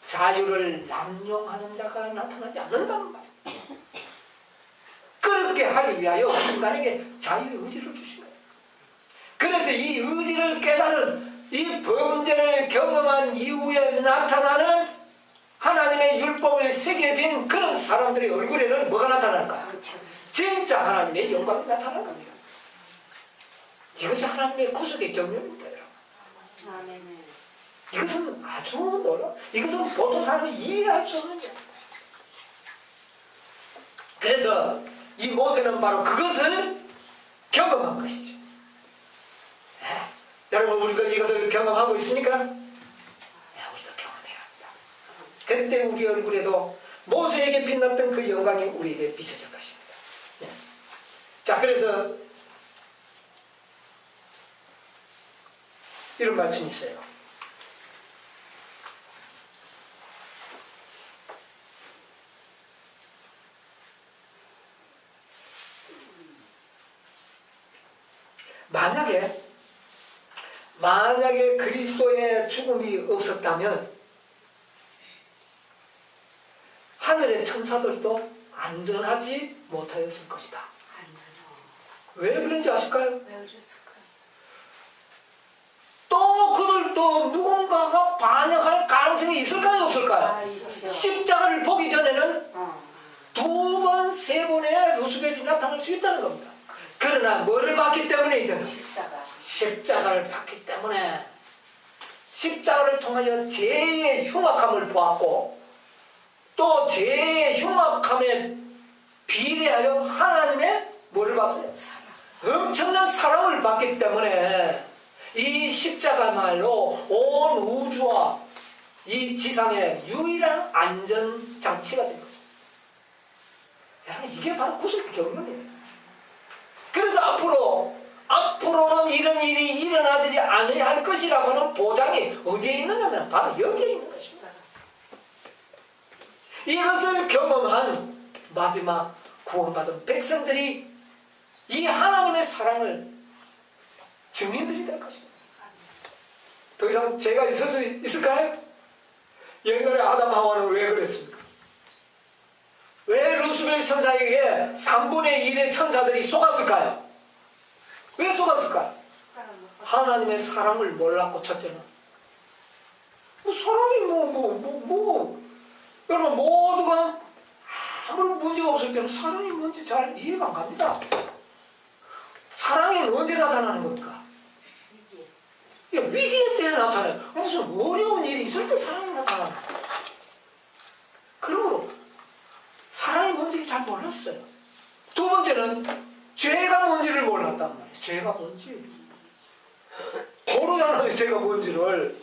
자유를 남용하는 자가 나타나지 않는다는 말이에요. 그렇게 하기 위하여 인간에게 자유의 의지를 주신 거예요. 그래서 이 의지를 깨달은 이 범죄를 경험한 이후에 나타나는 하나님의 율법에 새겨진 그런 사람들의 얼굴에는 뭐가 나타날까요? 진짜 하나님의 영광이 나타나는 겁니다. 이것이 하나님의 구속의 경륜입니다. 여러분. 아멘. 이것은 아주 놀라워. 이것은 보통 사람이 이해할 수 없는 거예요. 그래서 이 모세는 바로 그것을 경험한 것이죠. 여러분 우리도 이것을 경험하고 있습니까? 우리도 경험해야 합니다. 그때 우리 얼굴에도 모세에게 빛났던 그 영광이 우리에게 비춰질 것입니다. 자, 그래서 이런 말씀이 있어요. 만약에 그리스도의 죽음이 없었다면 하늘의 천사들도 안전하지 못하였을 것이다. 안전하지. 왜 그런지 아실까요? 왜 그랬을까? 또 그들도 누군가가 반역할 가능성이 있을까요? 없을까요? 있죠. 십자가를 보기 전에는 두 번, 세 번의 루스벨이 나타날 수 있다는 겁니다. 그러나 뭐를 봤기 때문에 이제는 십자가를 봤기 때문에 십자가를 통하여 죄의 흉악함을 보았고 또 죄의 흉악함에 비례하여 하나님의 뭐를 봤어요? 엄청난 사랑을 받기 때문에 이 십자가말로 온 우주와 이 지상의 유일한 안전장치가 된 것입니다. 여러분 이게 바로 구속의 경륜이에요. 그래서 앞으로는 이런 일이 일어나지 않아야 할 것이라고 하는 보장이 어디에 있느냐면 바로 여기에 있는 것입니다. 이것을 경험한 마지막 구원받은 백성들이 이 하나님의 사랑을 증인들이 될 것입니다. 더 이상 죄가 있을 수 있을까요? 옛날에 아담 하와는 왜 그랬습니까? 왜 루스벨 천사에게 3분의 1의 천사들이 속았을까요? 왜 속았을까요? 하나님의 사랑을 몰랐고 첫째는 사랑이 여러분 모두가 아무런 문제가 없을 때는 사랑이 뭔지 잘 이해가 안 갑니다. 사랑이 언제 나타나는 겁니까? 위기의 때에 나타나요. 무슨 어려운 일이 있을 때 사랑이 나타나는 거예요. 그러므로 사랑이 뭔지를 잘 몰랐어요. 두 번째는 죄가 뭔지를 몰랐단 말이에요. 죄가 뭔지 모르잖아요. 죄가 뭔지를.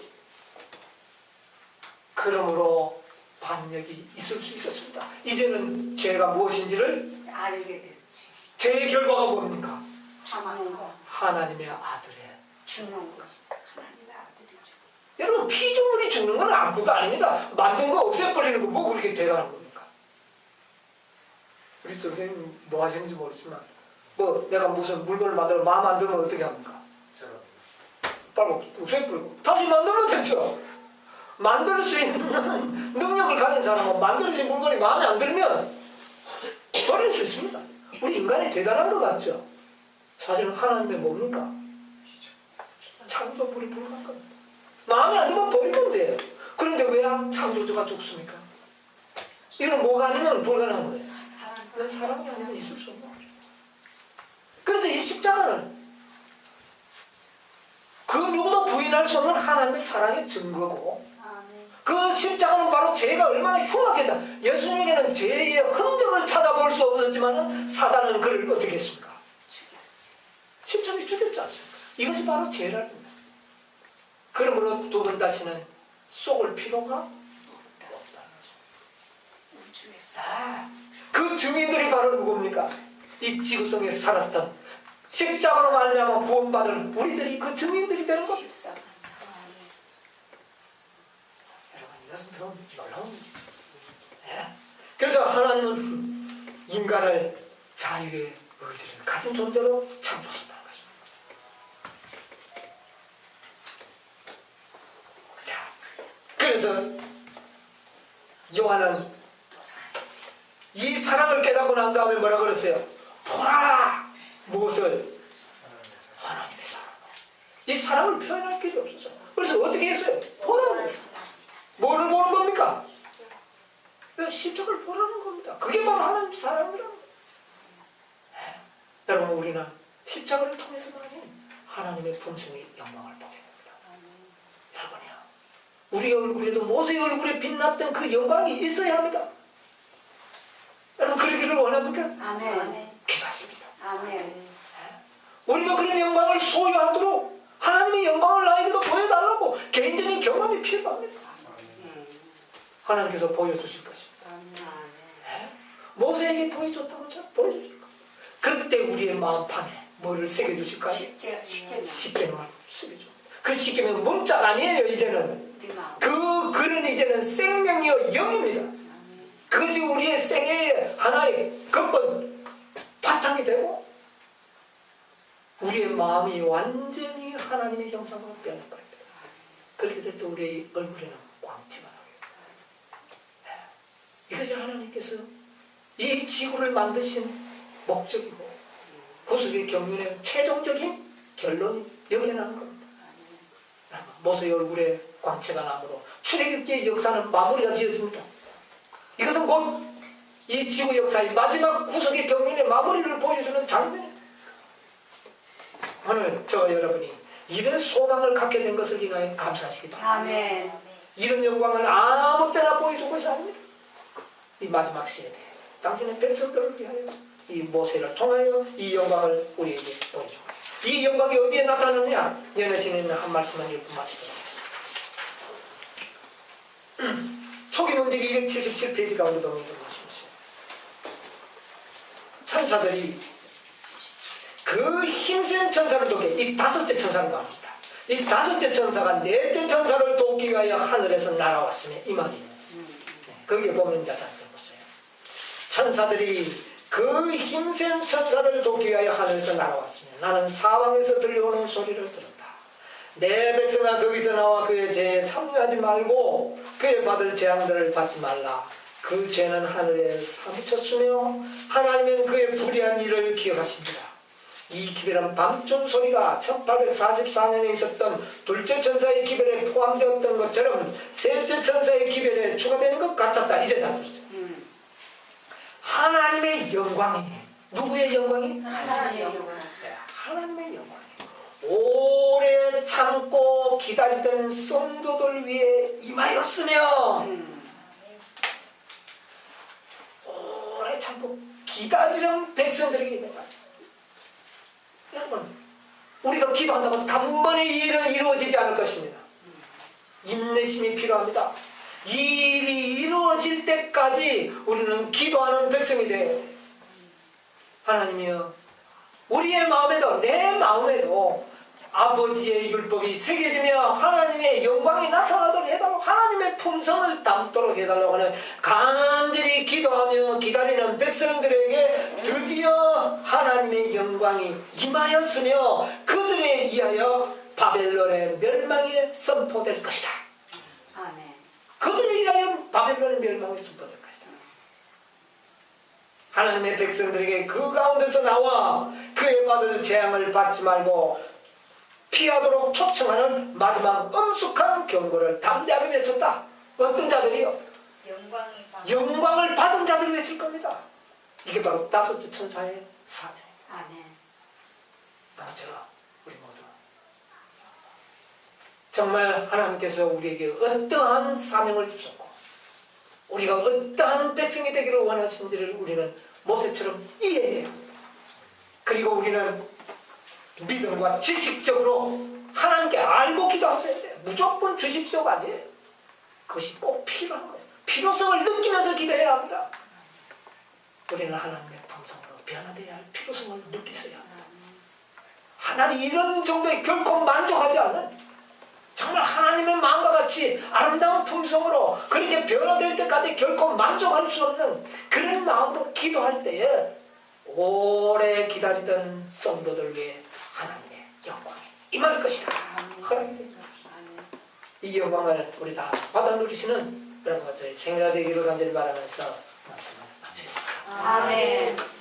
그러므로 반역이 있을 수 있었습니다. 이제는 죄가 무엇인지를 알게 됐지. 죄의 결과가 뭡니까? 하나님의 아들의 죽는 거. 하나님의 아들이 죽는 거. 여러분 피조물이 죽는 건 아무것도 아닙니다. 만든 거 없애버리는 거 뭐 그렇게 대단한 겁니까? 우리 선생님 뭐 하시는지 모르지만 내가 무슨 물건을 만들어 마음 안 들면 어떻게 합니까? 빨리 없애버리고 다시 만들면 되죠. 만들 수 있는 능력을 가진 사람은 만들어진 물건이 마음에 안 들면 버릴 수 있습니다. 우리 인간이 대단한 것 같죠? 사실은 하나님의 뭡니까? 창조물이 불가한 겁니다. 마음에 안 들면 버리면 돼요. 그런데 왜 창조주가 죽습니까? 이건 뭐가 아니면 불가능한 거예요. 사랑이 아니면 있을 수 없는 거죠. 그래서 이 십자가는 그 누구도 부인할 수 없는 하나님의 사랑의 증거고 그 십자가는 바로 죄가 얼마나 흉악했다. 예수님에게는 죄의 흔적을 찾아볼 수 없었지만 사단은 그를 어떻게 했습니까? 이것이 바로 죄라는 거예요. 그러므로 두 번 다시는 속을 필요가 없다는 거죠. 우주에서 그 증인들이 바로 누굽니까? 이 지구성에 살았던 십자가로 말미암아 구원받은 우리들이 그 증인들이 되는 겁니다. 14만 4천이 여러분, 이것은 별로 놀라운 일이에요. 예? 그래서 하나님은 인간을 자유의 의지를 가진 존재로 창조하셨다는 거죠. 자, 그래서 요한은 또 살지. 이 사랑을 깨닫고 난 다음에 뭐라 그랬어요? 보라! 무엇을? 하나님의 사랑. 이 사랑을 표현할 길이 없었어요. 그래서 어떻게 했어요? 보라는 거예요. 뭐를 보는 겁니까? 십자가를 보라는 겁니다. 그게 바로 하나님 사랑이라는 거예요. 여러분, 우리는 십자가를 통해서만이 하나님의 품성의 영광을 보게 됩니다. 여러분이요, 우리 얼굴에도 모세의 얼굴에 빛났던 그 영광이 있어야 합니다. 여러분, 그러기를 원합니까? 아멘. 기도하십시다. 아멘. 우리가 그런 영광을 소유하도록 하나님의 영광을 나에게도 보여달라고 개인적인 경험이 필요합니다. 하나님께서 보여주실 것입니다. 모세에게 보여줬던 것처럼 보여주실 거예요. 그때 우리의 마음판에 뭐를 새겨주실까요? 십계명을 새겨줍니다. 그 십계명은 문자가 아니에요. 이제는 그 글은 이제는 생명이요 영입니다. 그것이 우리의 생애의 하나의 근본 바탕이 되고 우리의 마음이 완전히 하나님의 형상으로 변해버립니다. 그렇게 될 때 우리의 얼굴에는 광채가 나요. 이것이 하나님께서 이 지구를 만드신 목적이고 구속의 경륜의 최종적인 결론이 여기에 나는 겁니다. 모세의 얼굴에 광채가 나므로 출애굽기의 역사는 마무리가 지어집니다. 이것은 곧 이 지구 역사의 마지막 구속의 경륜의 마무리를 보여주는 장면입니다. 오늘 저와 여러분이 이런 소망을 갖게 된 것을 인하여 감사하시기 바랍니다. 아멘. 이런 영광을 아무 때나 보여줄 것이 아닙니다. 이 마지막 시대에 당신의 백성들을 위하여 이 모세를 통하여 이 영광을 우리에게 보여주고 이 영광이 어디에 나타나느냐? 연애신에는 한 말씀만 읽고 마치도록 하겠습니다. 초기 문제기 277페이지 가운데 보면 이런 말씀이 있어요. 천사들이 그 힘센 천사를 돕기, 이 다섯째 천사를 말합니다. 이 다섯째 천사가 넷째 천사를 돕기 위하여 하늘에서 날아왔으며 이 말이에요. 거기에 보면 이제 다시 보세요. 천사들이 그 힘센 천사를 돕기 위하여 하늘에서 날아왔으며 나는 사방에서 들려오는 소리를 들었다. 내 백성아 거기서 나와 그의 죄에 참여하지 말고 그의 받을 재앙들을 받지 말라. 그 죄는 하늘에 사무쳤으며 하나님은 그의 불의한 일을 기억하십니다. 이 기별은 밤중 소리가 1844년에 있었던 둘째 천사의 기별에 포함되었던 것처럼 셋째 천사의 기별에 추가되는 것 같았다. 이제 잘 들었어요. 하나님의 영광이 누구의 영광이? 하나님의 영광. 네, 하나님의 영광이 오래 참고 기다리던 성도들 위해 임하였으며 오래 참고 기다리는 백성들에게 임했다. 여러분, 우리가 기도한다고 단번에 이 일은 이루어지지 않을 것입니다. 인내심이 필요합니다. 이 일이 이루어질 때까지 우리는 기도하는 백성이 돼요. 하나님이여, 우리의 마음에도 내 마음에도 아버지의 율법이 새겨지며 하나님의 영광이 나타나도록 해달라고, 하나님의 품성을 담도록 해달라고 하는 간절히 기도하며 기다리는 백성들에게 드디어 하나님의 영광이 임하였으며 그들에 의하여 바벨론의 멸망이 선포될 것이다. 아멘. 그들에 의하여 바벨론의 멸망이 선포될 것이다. 하나님의 백성들에게 그 가운데서 나와 그의 받을 재앙을 받지 말고 피하도록 초청하는 마지막 엄숙한 경고를 담대하게 외쳤다. 어떤 자들이요? 영광을 받은 자들이 외칠 겁니다. 이게 바로 다섯째 천사의 사명입니다. 아멘. 먼저 우리 모두 정말 하나님께서 우리에게 어떠한 사명을 주셨고 우리가 어떠한 백성이 되기를 원하신지를 우리는 모세처럼 이해해야 합니다. 그리고 우리는 믿음과 지식적으로 하나님께 알고 기도하셔야 돼요. 무조건 주십시오가 아니에요. 그것이 꼭 필요한 거예요. 필요성을 느끼면서 기도해야 합니다. 우리는 하나님의 품성으로 변화되어야 할 필요성을 느끼셔야 합니다. 하나님 이런 정도에 결코 만족하지 않는 정말 하나님의 마음과 같이 아름다운 품성으로 그렇게 변화될 때까지 결코 만족할 수 없는 그런 마음으로 기도할 때에 오래 기다리던 성도들 위해 하나님의 영광이 임할 것이다. 허락이 됩니다. 이 영광을 우리 다 받아 누리시는 여러분과 저희 생애가 되기를 간절히 바라면서 말씀을 마치겠습니다. 아멘.